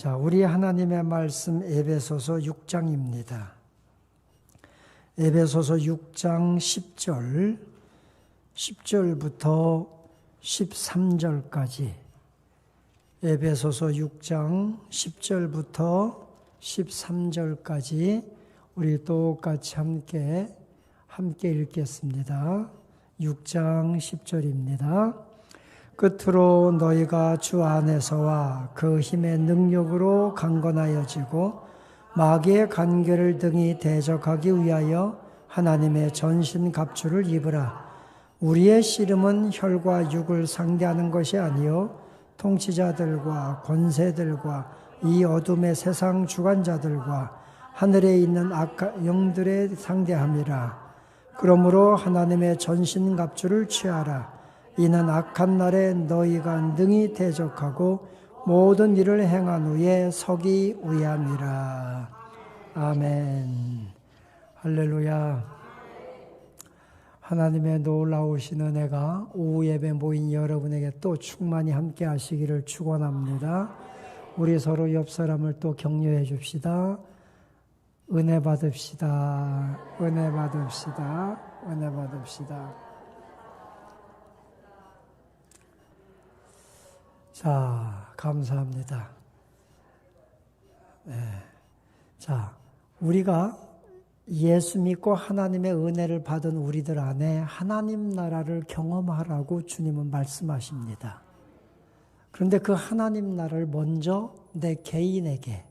자, 우리 하나님의 말씀 에베소서 6장입니다. 에베소서 6장 10절부터 13절까지 에베소서 6장 10절부터 13절까지 우리 똑같이 함께 읽겠습니다. 6장 10절입니다. 끝으로 너희가 주 안에서와 그 힘의 능력으로 강건하여지고 마귀의 간계를 등이 대적하기 위하여 하나님의 전신 갑주를 입으라. 우리의 씨름은 혈과 육을 상대하는 것이 아니요 통치자들과 권세들과 이 어둠의 세상 주관자들과 하늘에 있는 악한 영들의 상대함이라. 그러므로 하나님의 전신 갑주를 취하라. 이는 악한 날에 너희가 능히 대적하고 모든 일을 행한 후에 서기 위함이라. 아멘. 할렐루야. 하나님의 놀라우신 은혜가 오후 예배 모인 여러분에게 또 충만히 함께 하시기를 축원합니다. 우리 서로 옆 사람을 또 격려해 줍시다. 은혜 받읍시다. 은혜 받읍시다. 은혜 받읍시다. 자, 감사합니다. 네. 자, 우리가 예수 믿고 하나님의 은혜를 받은 우리들 안에 하나님 나라를 경험하라고 주님은 말씀하십니다. 그런데 그 하나님 나라를 먼저 내 개인에게,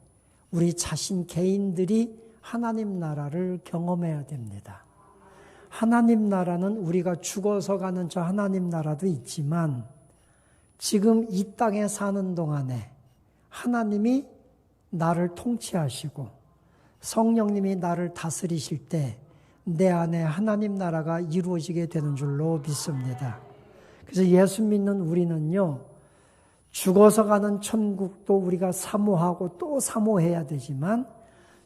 우리 자신 개인들이 하나님 나라를 경험해야 됩니다. 하나님 나라는 우리가 죽어서 가는 저 하나님 나라도 있지만 지금 이 땅에 사는 동안에 하나님이 나를 통치하시고 성령님이 나를 다스리실 때 내 안에 하나님 나라가 이루어지게 되는 줄로 믿습니다. 그래서 예수 믿는 우리는요, 죽어서 가는 천국도 우리가 사모하고 또 사모해야 되지만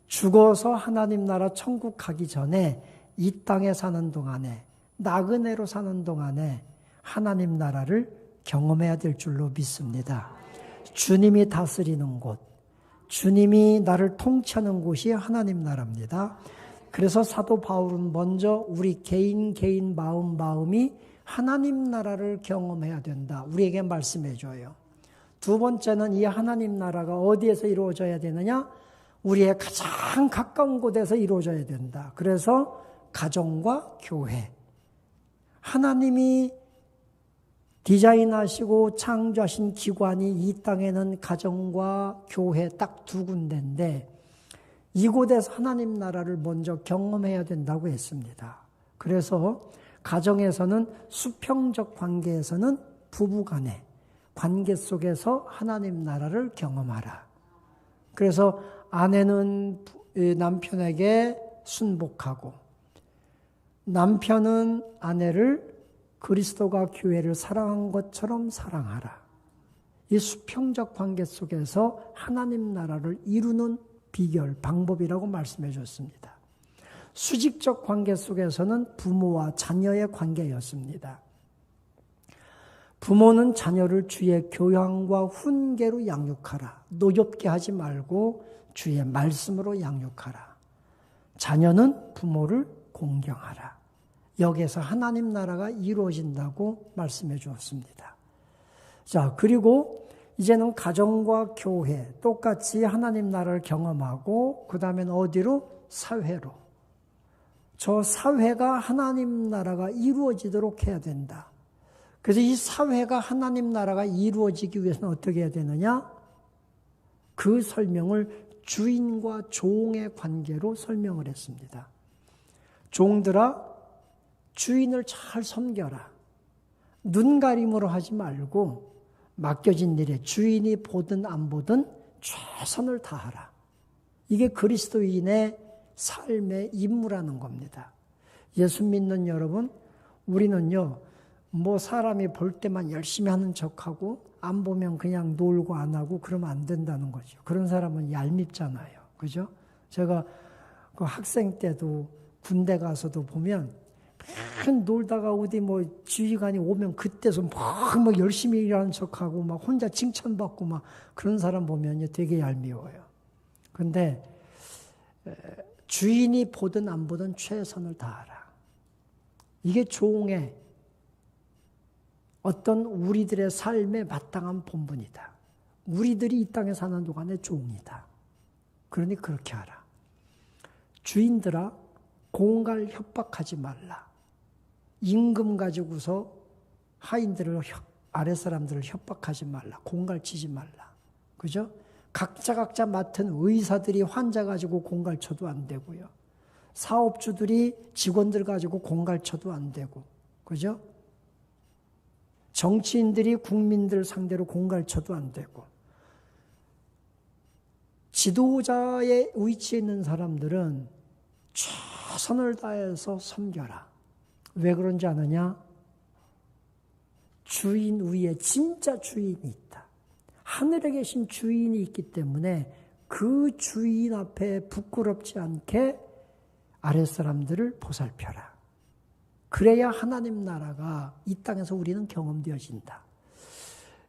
죽어서 하나님 나라 천국 가기 전에 이 땅에 사는 동안에, 나그네로 사는 동안에 하나님 나라를 경험해야 될 줄로 믿습니다. 주님이 다스리는 곳, 주님이 나를 통치하는 곳이 하나님 나라입니다. 그래서 사도 바울은 먼저 우리 개인 마음이 하나님 나라를 경험해야 된다. 우리에게 말씀해 줘요. 두 번째는 이 하나님 나라가 어디에서 이루어져야 되느냐? 우리의 가장 가까운 곳에서 이루어져야 된다. 그래서 가정과 교회. 하나님이 디자인하시고 창조하신 기관이 이 땅에는 가정과 교회 딱 두 군데인데 이곳에서 하나님 나라를 먼저 경험해야 된다고 했습니다. 그래서 가정에서는 수평적 관계에서는 부부간의 관계 속에서 하나님 나라를 경험하라. 그래서 아내는 남편에게 순복하고 남편은 아내를 그리스도가 교회를 사랑한 것처럼 사랑하라. 이 수평적 관계 속에서 하나님 나라를 이루는 비결, 방법이라고 말씀해 줬습니다. 수직적 관계 속에서는 부모와 자녀의 관계였습니다. 부모는 자녀를 주의 교양과 훈계로 양육하라. 노엽게 하지 말고 주의 말씀으로 양육하라. 자녀는 부모를 공경하라. 여기에서 하나님 나라가 이루어진다고 말씀해 주었습니다. 자, 그리고 이제는 가정과 교회 똑같이 하나님 나라를 경험하고 그 다음엔 어디로? 사회로. 저 사회가 하나님 나라가 이루어지도록 해야 된다. 그래서 이 사회가 하나님 나라가 이루어지기 위해서는 어떻게 해야 되느냐? 그 설명을 주인과 종의 관계로 설명을 했습니다. 종들아, 주인을 잘 섬겨라. 눈가림으로 하지 말고 맡겨진 일에 주인이 보든 안 보든 최선을 다하라. 이게 그리스도인의 삶의 임무라는 겁니다. 예수 믿는 여러분, 우리는요, 뭐 사람이 볼 때만 열심히 하는 척하고 안 보면 그냥 놀고 안 하고 그러면 안 된다는 거죠. 그런 사람은 얄밉잖아요. 그죠? 제가 그 학생 때도 군대 가서도 보면 놀다가 어디 뭐 지휘관이 오면 그때서 막 열심히 일하는 척하고 막 혼자 칭찬받고 막 그런 사람 보면요 되게 얄미워요. 근데 주인이 보든 안 보든 최선을 다하라. 이게 종의 어떤 우리들의 삶에 마땅한 본분이다. 우리들이 이 땅에 사는 동안의 종이다. 그러니 그렇게 하라. 주인들아 공갈 협박하지 말라. 임금 가지고서 하인들을 아랫 사람들을 협박하지 말라. 공갈치지 말라. 그죠? 각자 맡은 의사들이 환자 가지고 공갈쳐도 안 되고요. 사업주들이 직원들 가지고 공갈쳐도 안 되고. 그죠? 정치인들이 국민들 상대로 공갈쳐도 안 되고. 지도자의 위치에 있는 사람들은 최선을 다해서 섬겨라. 왜 그런지 아느냐? 주인 위에 진짜 주인이 있다. 하늘에 계신 주인이 있기 때문에 그 주인 앞에 부끄럽지 않게 아랫사람들을 보살펴라. 그래야 하나님 나라가 이 땅에서 우리는 경험되어진다.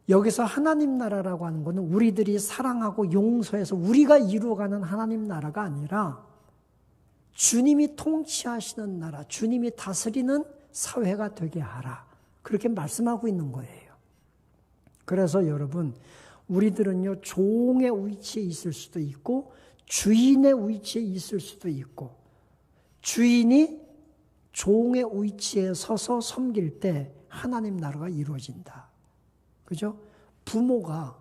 여기서 하나님 나라라고 하는 것은 우리들이 사랑하고 용서해서 우리가 이루어가는 하나님 나라가 아니라 주님이 통치하시는 나라, 주님이 다스리는 사회가 되게 하라. 그렇게 말씀하고 있는 거예요. 그래서 여러분, 우리들은요, 종의 위치에 있을 수도 있고, 주인의 위치에 있을 수도 있고, 주인이 종의 위치에 서서 섬길 때 하나님 나라가 이루어진다. 그죠? 부모가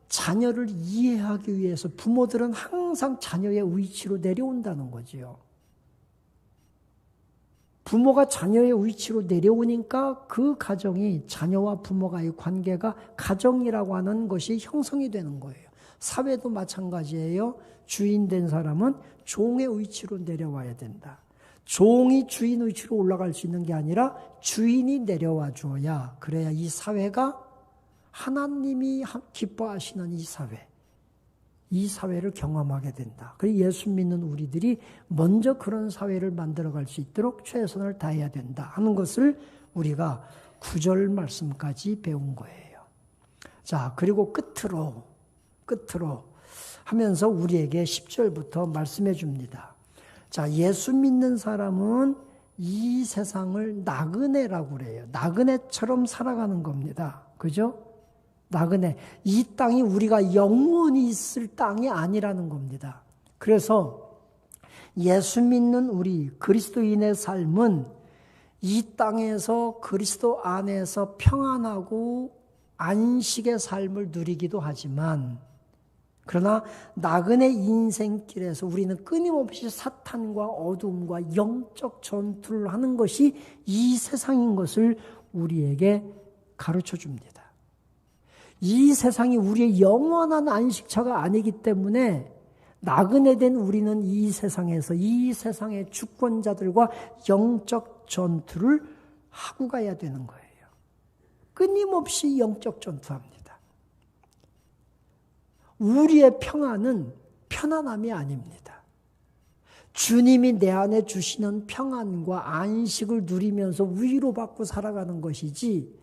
자녀를 이해하기 위해서 부모들은 항상 자녀의 위치로 내려온다는 거지요. 부모가 자녀의 위치로 내려오니까 그 가정이 자녀와 부모가의 관계가 가정이라고 하는 것이 형성이 되는 거예요. 사회도 마찬가지예요. 주인 된 사람은 종의 위치로 내려와야 된다. 종이 주인 위치로 올라갈 수 있는 게 아니라 주인이 내려와 줘야 그래야 이 사회가 하나님이 기뻐하시는 이 사회를 경험하게 된다. 그래서 예수 믿는 우리들이 먼저 그런 사회를 만들어갈 수 있도록 최선을 다해야 된다 하는 것을 우리가 9절 말씀까지 배운 거예요. 자, 그리고 끝으로 하면서 우리에게 10절부터 말씀해 줍니다. 자, 예수 믿는 사람은 이 세상을 나그네라고 그래요. 나그네처럼 살아가는 겁니다. 그죠? 나그네. 이 땅이 우리가 영원히 있을 땅이 아니라는 겁니다. 그래서 예수 믿는 우리 그리스도인의 삶은 이 땅에서 그리스도 안에서 평안하고 안식의 삶을 누리기도 하지만 그러나 나그네 인생길에서 우리는 끊임없이 사탄과 어둠과 영적 전투를 하는 것이 이 세상인 것을 우리에게 가르쳐 줍니다. 이 세상이 우리의 영원한 안식처가 아니기 때문에 나그네 된 우리는 이 세상에서 이 세상의 주권자들과 영적 전투를 하고 가야 되는 거예요. 끊임없이 영적 전투합니다. 우리의 평안은 편안함이 아닙니다. 주님이 내 안에 주시는 평안과 안식을 누리면서 위로받고 살아가는 것이지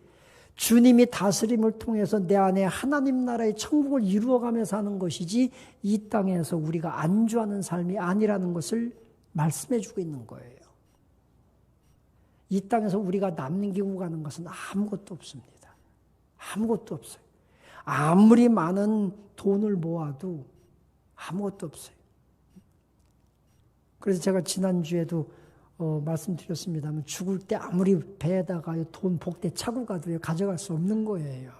주님이 다스림을 통해서 내 안에 하나님 나라의 천국을 이루어가며 사는 것이지 이 땅에서 우리가 안주하는 삶이 아니라는 것을 말씀해주고 있는 거예요. 이 땅에서 우리가 남기고 가는 것은 아무것도 없습니다. 아무것도 없어요. 아무리 많은 돈을 모아도 아무것도 없어요. 그래서 제가 지난주에도 말씀드렸습니다만 죽을 때 아무리 배에다가 돈 복대 차고 가도 가져갈 수 없는 거예요.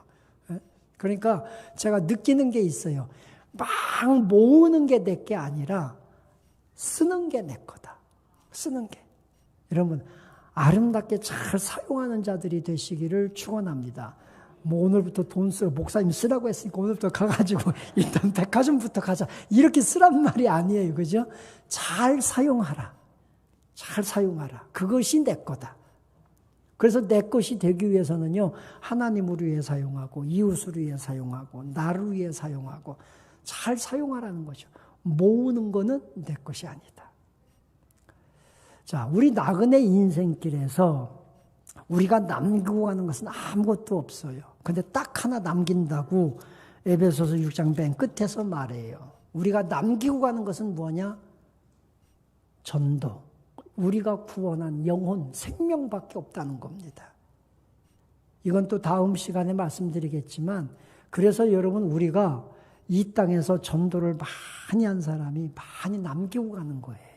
그러니까 제가 느끼는 게 있어요. 막 모으는 게 내 게 아니라 쓰는 게 내 거다. 쓰는 게. 여러분 아름답게 잘 사용하는 자들이 되시기를 축원합니다. 뭐 오늘부터 돈 쓰라 목사님 쓰라고 했으니까 오늘부터 가가지고 일단 백화점부터 가자 이렇게 쓰란 말이 아니에요. 그죠? 잘 사용하라. 잘 사용하라. 그것이 내 거다. 그래서 내 것이 되기 위해서는요, 하나님을 위해 사용하고, 이웃을 위해 사용하고, 나를 위해 사용하고, 잘 사용하라는 거죠. 모으는 거는 내 것이 아니다. 자, 우리 나그네 인생길에서 우리가 남기고 가는 것은 아무것도 없어요. 근데 딱 하나 남긴다고 에베소서 6장 맨 끝에서 말해요. 우리가 남기고 가는 것은 뭐냐? 전도. 우리가 구원한 영혼, 생명밖에 없다는 겁니다. 이건 또 다음 시간에 말씀드리겠지만, 그래서 여러분 우리가 이 땅에서 전도를 많이 한 사람이 많이 남기고 가는 거예요.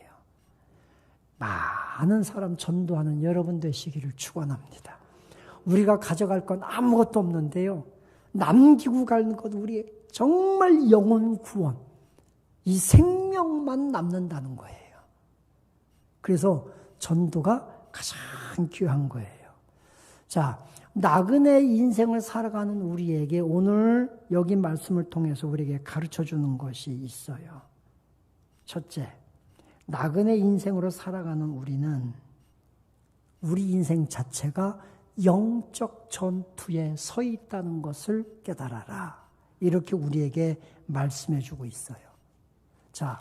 많은 사람 전도하는 여러분 되시기를 축원합니다. 우리가 가져갈 건 아무것도 없는데요. 남기고 가는 것, 우리 정말 영혼 구원, 이 생명만 남는다는 거예요. 그래서 전도가 가장 귀한 거예요. 자, 나그네 인생을 살아가는 우리에게 오늘 여기 말씀을 통해서 우리에게 가르쳐주는 것이 있어요. 첫째, 나그네 인생으로 살아가는 우리는 우리 인생 자체가 영적 전투에 서 있다는 것을 깨달아라. 이렇게 우리에게 말씀해 주고 있어요. 자,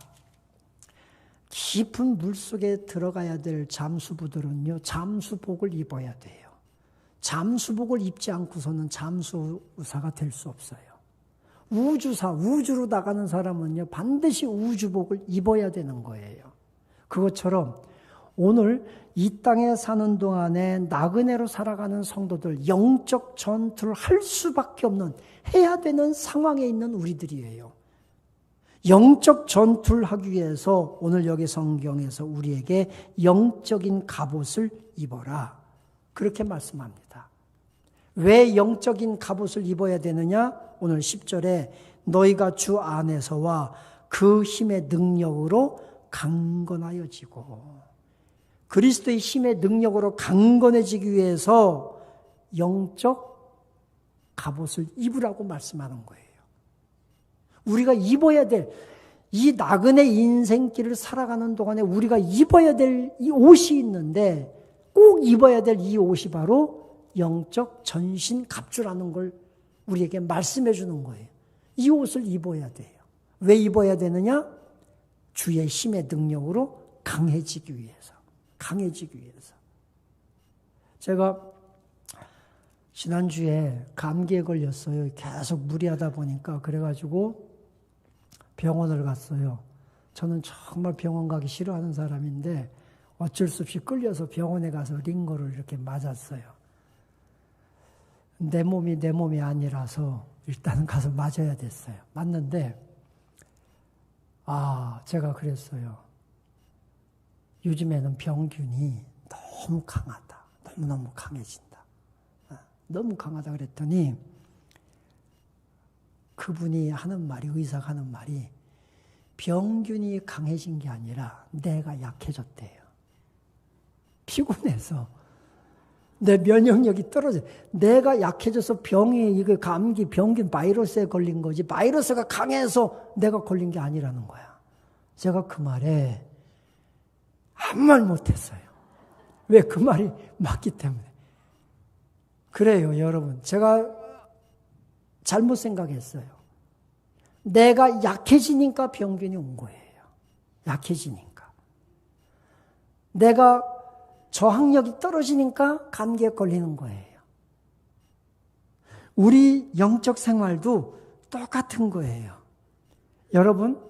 깊은 물속에 들어가야 될 잠수부들은요, 잠수복을 입어야 돼요. 잠수복을 입지 않고서는 잠수사가 될 수 없어요. 우주로 나가는 사람은요, 반드시 우주복을 입어야 되는 거예요. 그것처럼 오늘 이 땅에 사는 동안에 나그네로 살아가는 성도들, 영적 전투를 할 수밖에 없는, 해야 되는 상황에 있는 우리들이에요. 영적 전투를 하기 위해서 오늘 여기 성경에서 우리에게 영적인 갑옷을 입어라. 그렇게 말씀합니다. 왜 영적인 갑옷을 입어야 되느냐? 오늘 10절에 너희가 주 안에서와 그 힘의 능력으로 강건하여지고, 그리스도의 힘의 능력으로 강건해지기 위해서 영적 갑옷을 입으라고 말씀하는 거예요. 우리가 입어야 될, 이 나그네 인생길을 살아가는 동안에 우리가 입어야 될 이 옷이 있는데, 꼭 입어야 될 이 옷이 바로 영적 전신 갑주라는 걸 우리에게 말씀해 주는 거예요. 이 옷을 입어야 돼요. 왜 입어야 되느냐? 주의 힘의 능력으로 강해지기 위해서. 제가 지난주에 감기에 걸렸어요. 계속 무리하다 보니까. 그래가지고 병원을 갔어요. 저는 정말 병원 가기 싫어하는 사람인데 어쩔 수 없이 끌려서 병원에 가서 링거를 이렇게 맞았어요. 내 몸이 아니라서 일단 가서 맞아야 됐어요. 맞는데 제가 그랬어요. 요즘에는 병균이 너무 강하다. 너무너무 강해진다. 너무 강하다 그랬더니 그분이 하는 말이, 의사가 하는 말이, 병균이 강해진 게 아니라 내가 약해졌대요. 피곤해서 내 면역력이 떨어져. 내가 약해져서 병이, 이거 감기, 병균, 바이러스에 걸린 거지, 바이러스가 강해서 내가 걸린 게 아니라는 거야. 제가 그 말에 아무 말 못했어요. 왜? 그 말이 맞기 때문에. 그래요, 여러분. 제가 잘못 생각했어요. 내가 약해지니까 병균이 온 거예요. 약해지니까. 내가 저항력이 떨어지니까 감기에 걸리는 거예요. 우리 영적 생활도 똑같은 거예요. 여러분,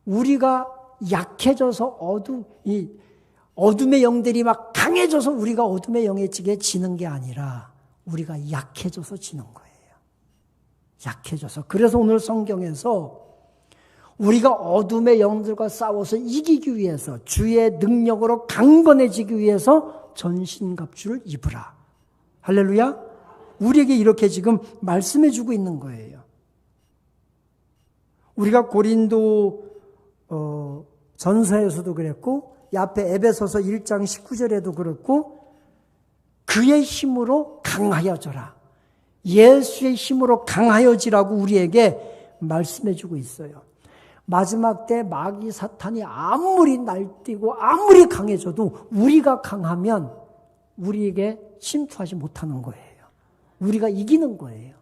우리가 약해져서 어둠의 영들이 막 강해져서 우리가 어둠의 영에 지는 게 아니라 우리가 약해져서 지는 거예요. 약해져서. 그래서 오늘 성경에서 우리가 어둠의 영들과 싸워서 이기기 위해서, 주의 능력으로 강건해지기 위해서 전신갑주를 입으라. 할렐루야. 우리에게 이렇게 지금 말씀해 주고 있는 거예요. 우리가 고린도 전서에서도 그랬고, 이 앞에 에베소서 1장 19절에도 그렇고, 그의 힘으로 강하여져라. 예수의 힘으로 강하여지라고 우리에게 말씀해 주고 있어요. 마지막 때 마귀 사탄이 아무리 날뛰고 아무리 강해져도 우리가 강하면 우리에게 침투하지 못하는 거예요. 우리가 이기는 거예요.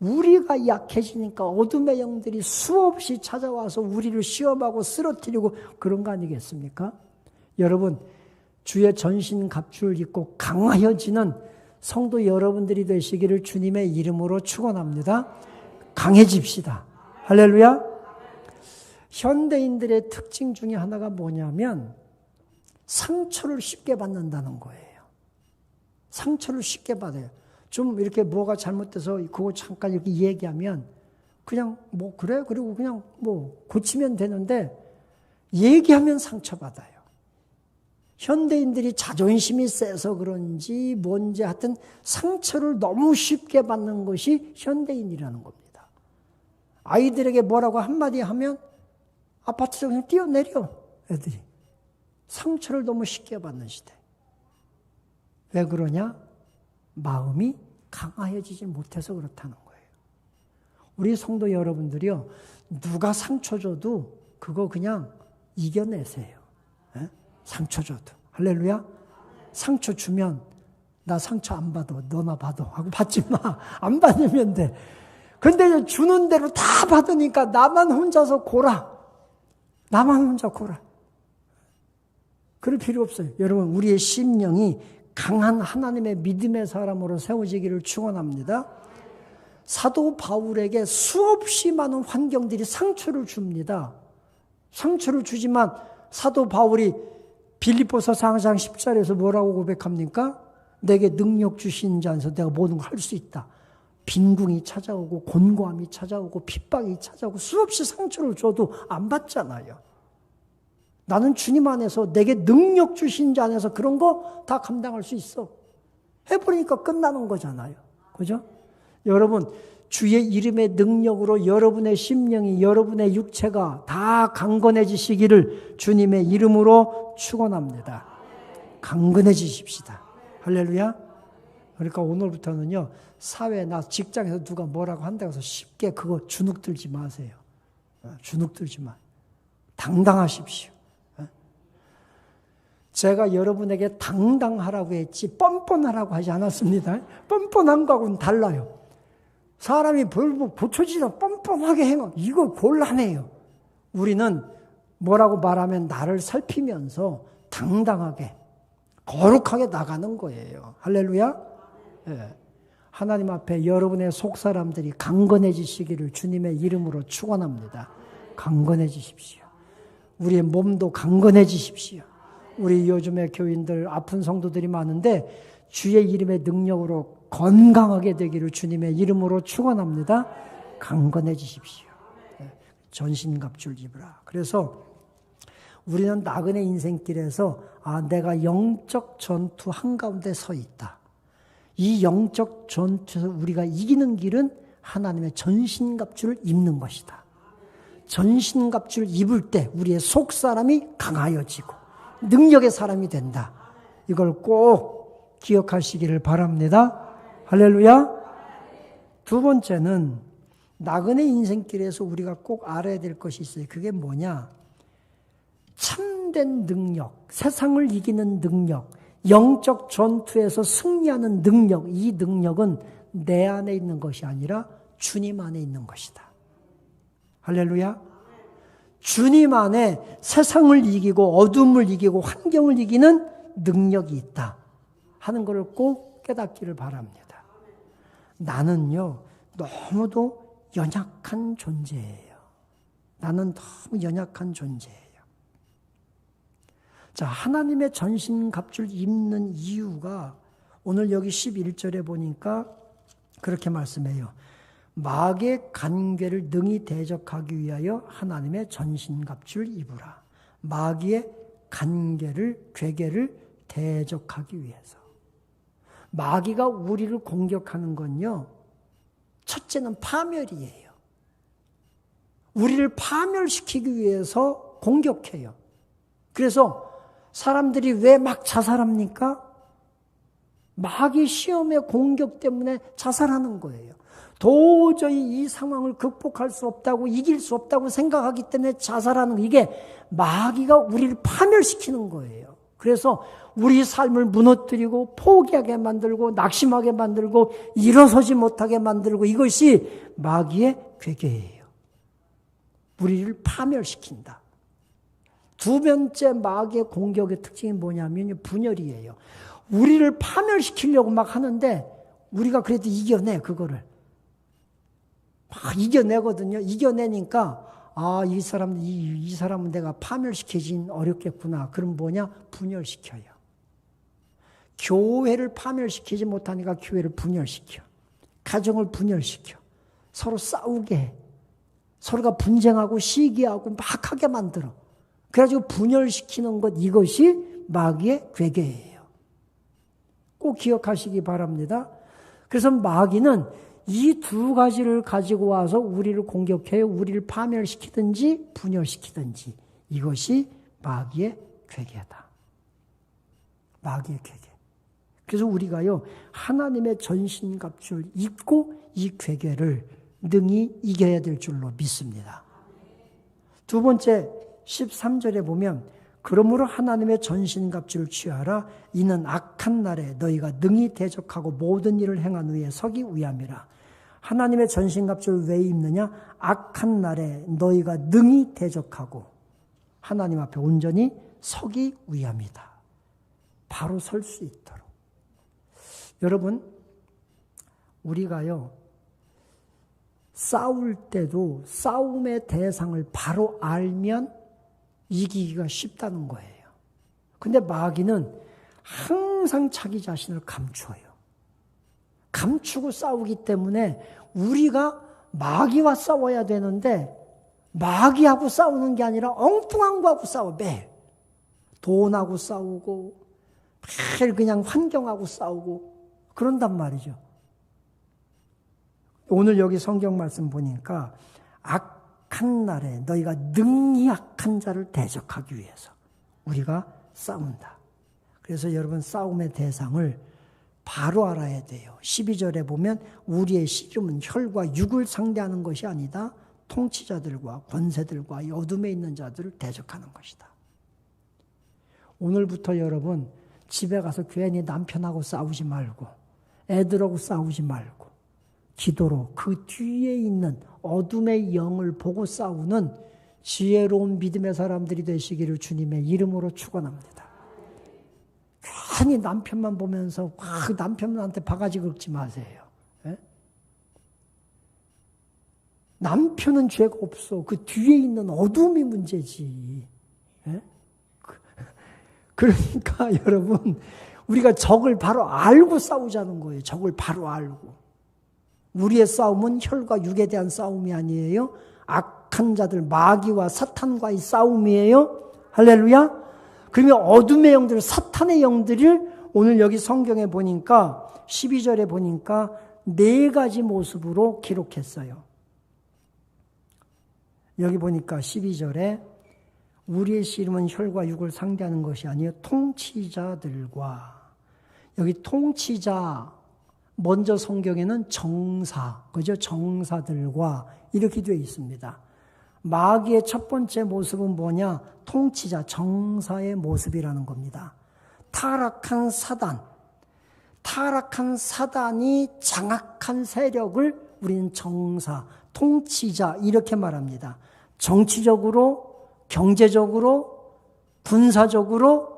우리가 약해지니까 어둠의 영들이 수없이 찾아와서 우리를 시험하고 쓰러뜨리고 그런 거 아니겠습니까? 여러분, 주의 전신갑주를 입고 강하여지는 성도 여러분들이 되시기를 주님의 이름으로 축원합니다. 강해집시다. 할렐루야. 현대인들의 특징 중에 하나가 뭐냐면 상처를 쉽게 받는다는 거예요. 상처를 쉽게 받아요. 좀 이렇게 뭐가 잘못돼서 그거 잠깐 이렇게 얘기하면 그냥 뭐 그래? 그리고 그냥 뭐 고치면 되는데 얘기하면 상처받아요. 현대인들이 자존심이 세서 그런지 뭔지 하여튼 상처를 너무 쉽게 받는 것이 현대인이라는 겁니다. 아이들에게 뭐라고 한마디 하면 아파트에서 그냥 뛰어내려 애들이. 상처를 너무 쉽게 받는 시대. 왜 그러냐? 마음이 강하여지지 못해서 그렇다는 거예요. 우리 성도 여러분들이요, 누가 상처 줘도 그거 그냥 이겨내세요. 에? 상처 줘도. 할렐루야. 상처 주면 나 상처 안 받아. 너나 받아. 하고 받지 마. 안 받으면 돼. 근데 주는 대로 다 받으니까 나만 혼자서 고라. 나만 혼자 고라. 그럴 필요 없어요. 여러분, 우리의 심령이 강한 하나님의 믿음의 사람으로 세워지기를 축원합니다. 사도 바울에게 수없이 많은 환경들이 상처를 줍니다. 상처를 주지만 사도 바울이 빌립보서 4장 10절에서 뭐라고 고백합니까? 내게 능력 주신 자 안에서 내가 모든 걸 할 수 있다. 빈궁이 찾아오고 곤고함이 찾아오고 핍박이 찾아오고 수없이 상처를 줘도 안 받잖아요. 나는 주님 안에서 내게 능력 주신 자 안에서 그런 거 다 감당할 수 있어. 해버리니까 끝나는 거잖아요. 그죠? 여러분, 주의 이름의 능력으로 여러분의 심령이, 여러분의 육체가 다 강건해지시기를 주님의 이름으로 축원합니다. 강건해지십시다. 할렐루야. 그러니까 오늘부터는요, 사회나 직장에서 누가 뭐라고 한다고 해서 쉽게 그거 주눅 들지 마세요. 주눅 들지 마. 당당하십시오. 제가 여러분에게 당당하라고 했지 뻔뻔하라고 하지 않았습니다. 뻔뻔한 거하고는 달라요. 사람이 별로 보초지도 뻔뻔하게 행어. 이거 곤란해요. 우리는 뭐라고 말하면 나를 살피면서 당당하게 거룩하게 나가는 거예요. 할렐루야. 네. 하나님 앞에 여러분의 속사람들이 강건해지시기를 주님의 이름으로 축원합니다. 강건해지십시오. 우리의 몸도 강건해지십시오. 우리 요즘에 교인들 아픈 성도들이 많은데 주의 이름의 능력으로 건강하게 되기를 주님의 이름으로 축원합니다. 강건해지십시오. 전신갑주를 입으라. 그래서 우리는 나그네 인생길에서 내가 영적 전투 한가운데 서 있다. 이 영적 전투에서 우리가 이기는 길은 하나님의 전신갑주를 입는 것이다. 전신갑주를 입을 때 우리의 속사람이 강하여지고 능력의 사람이 된다. 이걸 꼭 기억하시기를 바랍니다. 할렐루야. 두 번째는 나그네 인생길에서 우리가 꼭 알아야 될 것이 있어요. 그게 뭐냐? 참된 능력, 세상을 이기는 능력, 영적 전투에서 승리하는 능력, 이 능력은 내 안에 있는 것이 아니라 주님 안에 있는 것이다. 할렐루야. 주님 안에 세상을 이기고 어둠을 이기고 환경을 이기는 능력이 있다 하는 것을 꼭 깨닫기를 바랍니다. 나는요, 너무도 연약한 존재예요. 나는 너무 연약한 존재예요. 자, 하나님의 전신갑주를 입는 이유가 오늘 여기 11절에 보니까 그렇게 말씀해요. 마귀의 간궤를 능히 대적하기 위하여 하나님의 전신갑주를 입으라. 마귀의 간궤를, 괴계를 대적하기 위해서. 마귀가 우리를 공격하는 건요, 첫째는 파멸이에요. 우리를 파멸시키기 위해서 공격해요. 그래서 사람들이 왜 막 자살합니까? 마귀 시험의 공격 때문에 자살하는 거예요. 도저히 이 상황을 극복할 수 없다고, 이길 수 없다고 생각하기 때문에 자살하는 거, 이게 마귀가 우리를 파멸시키는 거예요. 그래서 우리 삶을 무너뜨리고 포기하게 만들고 낙심하게 만들고 일어서지 못하게 만들고, 이것이 마귀의 괴계예요. 우리를 파멸시킨다. 두 번째 마귀의 공격의 특징이 뭐냐면 분열이에요. 우리를 파멸시키려고 막 하는데 우리가 그래도 이겨내, 그거를. 막 이겨내거든요. 이겨내니까 이 사람은 내가 파멸시키긴 어렵겠구나. 그럼 뭐냐? 분열시켜요. 교회를 파멸시키지 못하니까 교회를 분열시켜. 가정을 분열시켜. 서로 싸우게 해. 서로가 분쟁하고 시기하고 막 하게 만들어. 그래가지고 분열시키는 것, 이것이 마귀의 괴계예요. 꼭 기억하시기 바랍니다. 그래서 마귀는 이 두 가지를 가지고 와서 우리를 공격해요. 우리를 파멸시키든지 분열시키든지. 이것이 마귀의 괴계다. 마귀의 괴계. 그래서 우리가요, 하나님의 전신갑주를 입고 이 괴계를 능히 이겨야 될 줄로 믿습니다. 두 번째 13절에 보면 그러므로 하나님의 전신갑주를 취하라. 이는 악한 날에 너희가 능히 대적하고 모든 일을 행한 후에 서기 위함이라. 하나님의 전신갑주를 왜 입느냐? 악한 날에 너희가 능히 대적하고 하나님 앞에 온전히 서기 위함이다. 바로 설 수 있도록. 여러분, 우리가요, 싸울 때도 싸움의 대상을 바로 알면 이기기가 쉽다는 거예요. 근데 마귀는 항상 자기 자신을 감춰요. 감추고 싸우기 때문에 우리가 마귀와 싸워야 되는데 마귀하고 싸우는 게 아니라 엉뚱한 거하고 싸워. 매일 돈하고 싸우고 매일 그냥 환경하고 싸우고 그런단 말이죠. 오늘 여기 성경 말씀 보니까 악한 날에 너희가 능히 악한 자를 대적하기 위해서 우리가 싸운다. 그래서 여러분, 싸움의 대상을 바로 알아야 돼요. 12절에 보면 우리의 씨름은 혈과 육을 상대하는 것이 아니다. 통치자들과 권세들과 이 어둠에 있는 자들을 대적하는 것이다. 오늘부터 여러분, 집에 가서 괜히 남편하고 싸우지 말고 애들하고 싸우지 말고 기도로 그 뒤에 있는 어둠의 영을 보고 싸우는 지혜로운 믿음의 사람들이 되시기를 주님의 이름으로 축원합니다. 괜히 남편만 보면서 그 남편한테 바가지 긁지 마세요. 예? 남편은 죄가 없어. 그 뒤에 있는 어둠이 문제지. 예? 그러니까 여러분, 우리가 적을 바로 알고 싸우자는 거예요. 적을 바로 알고. 우리의 싸움은 혈과 육에 대한 싸움이 아니에요. 악한 자들, 마귀와 사탄과의 싸움이에요. 할렐루야. 그러면 어둠의 영들, 사탄의 영들을 오늘 여기 성경에 보니까 12절에 보니까 4가지 모습으로 기록했어요. 여기 보니까 12절에 우리의 씨름은 혈과 육을 상대하는 것이 아니요 통치자들과, 여기 통치자, 먼저 성경에는 정사, 그죠? 정사들과 이렇게 되어 있습니다. 마귀의 첫 번째 모습은 뭐냐? 통치자, 정사의 모습이라는 겁니다. 타락한 사단이 장악한 세력을 우리는 정사, 통치자 이렇게 말합니다. 정치적으로, 경제적으로, 군사적으로,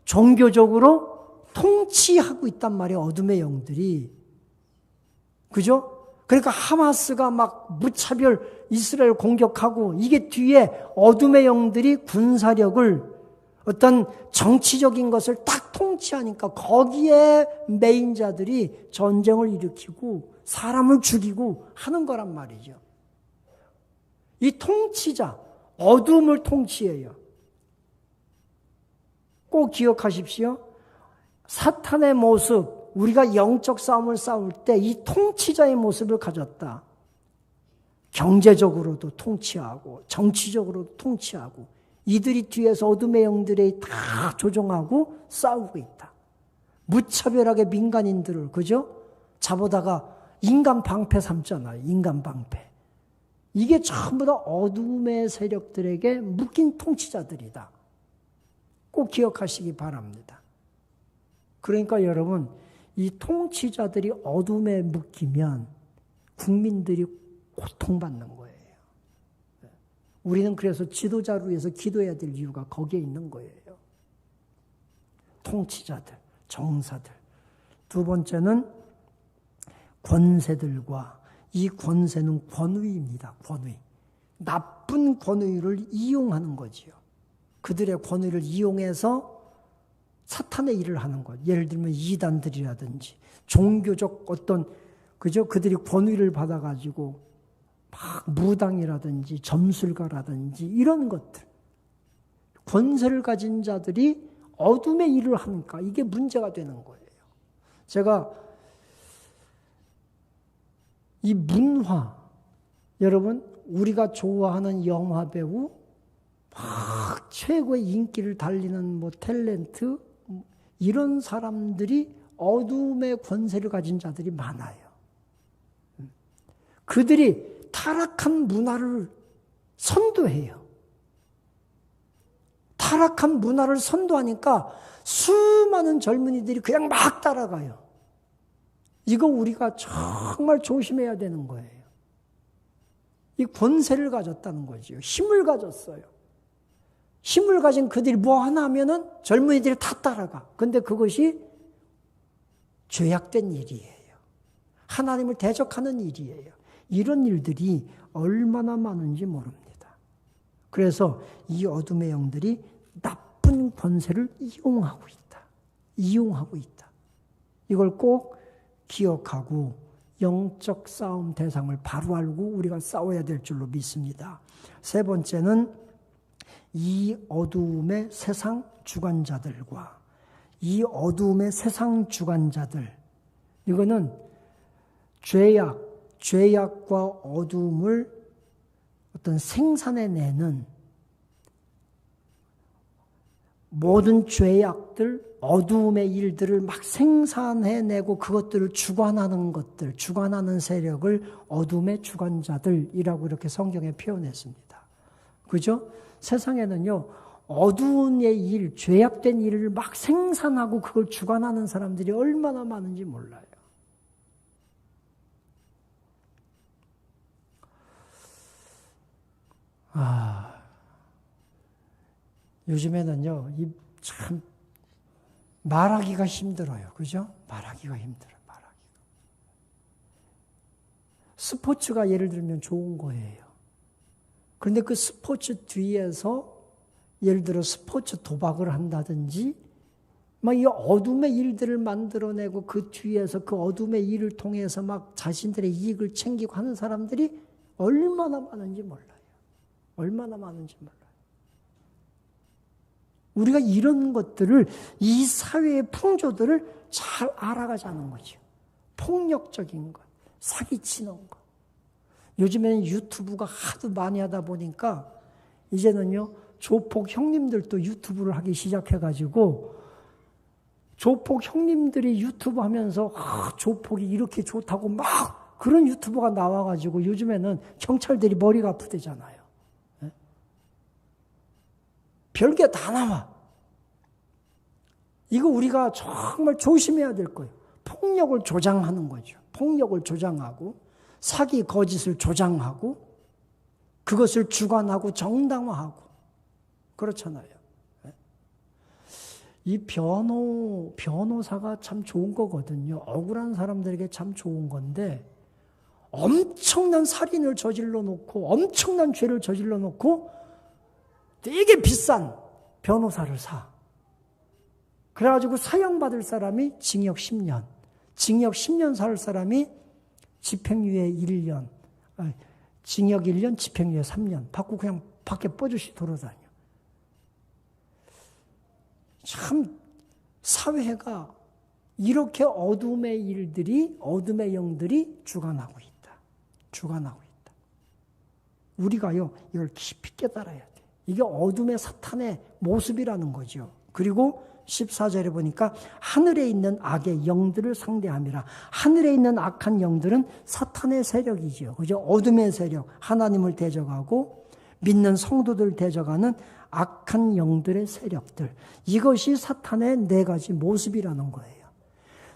종교적으로 통치하고 있단 말이에요. 어둠의 영들이. 그죠? 그러니까 하마스가 막 무차별 이스라엘 공격하고 이게 뒤에 어둠의 영들이 군사력을 어떤 정치적인 것을 딱 통치하니까 거기에 메인자들이 전쟁을 일으키고 사람을 죽이고 하는 거란 말이죠. 이 통치자, 어둠을 통치해요. 꼭 기억하십시오. 사탄의 모습, 우리가 영적 싸움을 싸울 때 이 통치자의 모습을 가졌다. 경제적으로도 통치하고 정치적으로도 통치하고 이들이 뒤에서 어둠의 영들이 다 조종하고 싸우고 있다. 무차별하게 민간인들을, 그죠? 잡아다가 인간 방패 삼잖아요. 인간 방패. 이게 전부 다 어둠의 세력들에게 묶인 통치자들이다. 꼭 기억하시기 바랍니다. 그러니까 여러분, 이 통치자들이 어둠에 묶이면 국민들이 고통받는 거예요. 우리는 그래서 지도자를 위해서 기도해야 될 이유가 거기에 있는 거예요. 통치자들, 정사들. 두 번째는 권세들과 이 권세는 권위입니다. 권위. 나쁜 권위를 이용하는 거지요. 그들의 권위를 이용해서 사탄의 일을 하는 것. 예를 들면 이단들이라든지 종교적 어떤 그들이 권위를 받아가지고 막 무당이라든지 점술가라든지 이런 것들. 권세를 가진 자들이 어둠의 일을 하니까 이게 문제가 되는 거예요. 제가 이 문화, 여러분 우리가 좋아하는 영화 배우, 막 최고의 인기를 달리는 뭐 탤런트 이런 사람들이 어둠의 권세를 가진 자들이 많아요. 그들이 타락한 문화를 선도해요. 타락한 문화를 선도하니까 수많은 젊은이들이 그냥 막 따라가요. 이거 우리가 정말 조심해야 되는 거예요. 이 권세를 가졌다는 거죠. 힘을 가졌어요. 힘을 가진 그들이 뭐 하나 하면은 젊은이들이 다 따라가. 근데 그것이 죄악된 일이에요. 하나님을 대적하는 일이에요. 이런 일들이 얼마나 많은지 모릅니다. 그래서 이 어둠의 영들이 나쁜 권세를 이용하고 있다. 이용하고 있다. 이걸 꼭 기억하고 영적 싸움 대상을 바로 알고 우리가 싸워야 될 줄로 믿습니다. 세 번째는 이 어두움의 세상 주관자들과 이 어두움의 세상 주관자들, 이거는 죄악과 어두움을 어떤 생산해내는 모든 죄악들, 어두움의 일들을 막 생산해내고 그것들을 주관하는 것들, 주관하는 세력을 어둠의 주관자들이라고 이렇게 성경에 표현했습니다. 그죠? 세상에는요, 어두운 일, 죄악된 일을 막 생산하고 그걸 주관하는 사람들이 얼마나 많은지 몰라요. 요즘에는요, 참 말하기가 힘들어요. 그죠? 말하기가 힘들어요. 스포츠가 예를 들면 좋은 거예요. 그런데 그 스포츠 뒤에서 예를 들어 스포츠 도박을 한다든지 막 이 어둠의 일들을 만들어내고 그 뒤에서 그 어둠의 일을 통해서 막 자신들의 이익을 챙기고 하는 사람들이 얼마나 많은지 몰라요. 얼마나 많은지 몰라요. 우리가 이런 것들을, 이 사회의 풍조들을 잘 알아가자는 거죠. 폭력적인 것, 사기치는 것. 요즘에는 유튜브가 하도 많이 하다 보니까 이제는요, 조폭 형님들도 유튜브를 하기 시작해가지고 조폭 형님들이 유튜브 하면서 조폭이 이렇게 좋다고 막 그런 유튜브가 나와가지고 요즘에는 경찰들이 머리가 아프대잖아요. 네? 별게 다 나와. 이거 우리가 정말 조심해야 될 거예요. 폭력을 조장하는 거죠. 폭력을 조장하고 사기 거짓을 조장하고 그것을 주관하고 정당화하고 그렇잖아요. 이 변호사가 참 좋은 거거든요. 억울한 사람들에게 참 좋은 건데 엄청난 살인을 저질러 놓고 엄청난 죄를 저질러 놓고 되게 비싼 변호사를 사. 그래가지고 사형받을 사람이 징역 10년, 징역 10년 살 사람이 집행유예 1년, 징역 1년, 집행유예 3년 받고 그냥 밖에 뻗으시 돌아다녀. 참 사회가 이렇게 어둠의 일들이, 어둠의 영들이 주관하고 있다. 주관하고 있다. 우리가요, 이걸 깊이 깨달아야 돼. 이게 어둠의 사탄의 모습이라는 거죠. 그리고 14절에 보니까 하늘에 있는 악의 영들을 상대함이라. 하늘에 있는 악한 영들은 사탄의 세력이죠. 그죠? 어둠의 세력, 하나님을 대적하고 믿는 성도들 대적하는 악한 영들의 세력들. 이것이 사탄의 네 가지 모습이라는 거예요.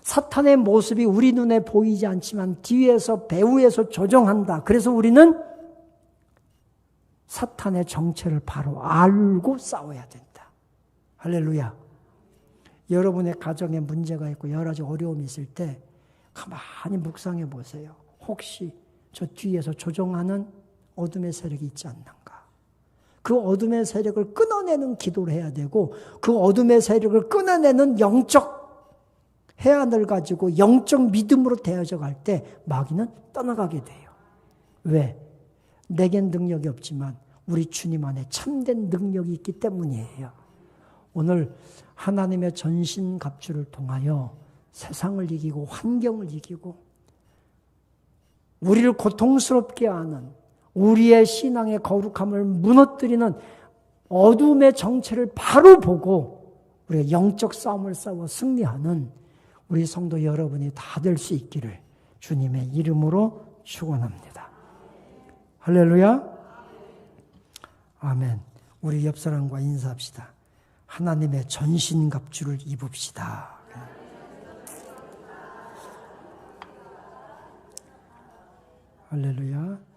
사탄의 모습이 우리 눈에 보이지 않지만 뒤에서 배후에서 조정한다. 그래서 우리는 사탄의 정체를 바로 알고 싸워야 된다. 할렐루야. 여러분의 가정에 문제가 있고 여러 가지 어려움이 있을 때 가만히 묵상해 보세요. 혹시 저 뒤에서 조종하는 어둠의 세력이 있지 않는가? 그 어둠의 세력을 끊어내는 기도를 해야 되고 그 어둠의 세력을 끊어내는 영적 해안을 가지고 영적 믿음으로 대해져 갈 때 마귀는 떠나가게 돼요. 왜? 내겐 능력이 없지만 우리 주님 안에 참된 능력이 있기 때문이에요. 오늘 하나님의 전신갑주를 통하여 세상을 이기고 환경을 이기고 우리를 고통스럽게 하는 우리의 신앙의 거룩함을 무너뜨리는 어둠의 정체를 바로 보고 우리가 영적 싸움을 싸워 승리하는 우리 성도 여러분이 다 될 수 있기를 주님의 이름으로 축원합니다. 할렐루야. 아멘. 우리 옆 사람과 인사합시다. 하나님의 전신갑주를 입읍시다. 할렐루야.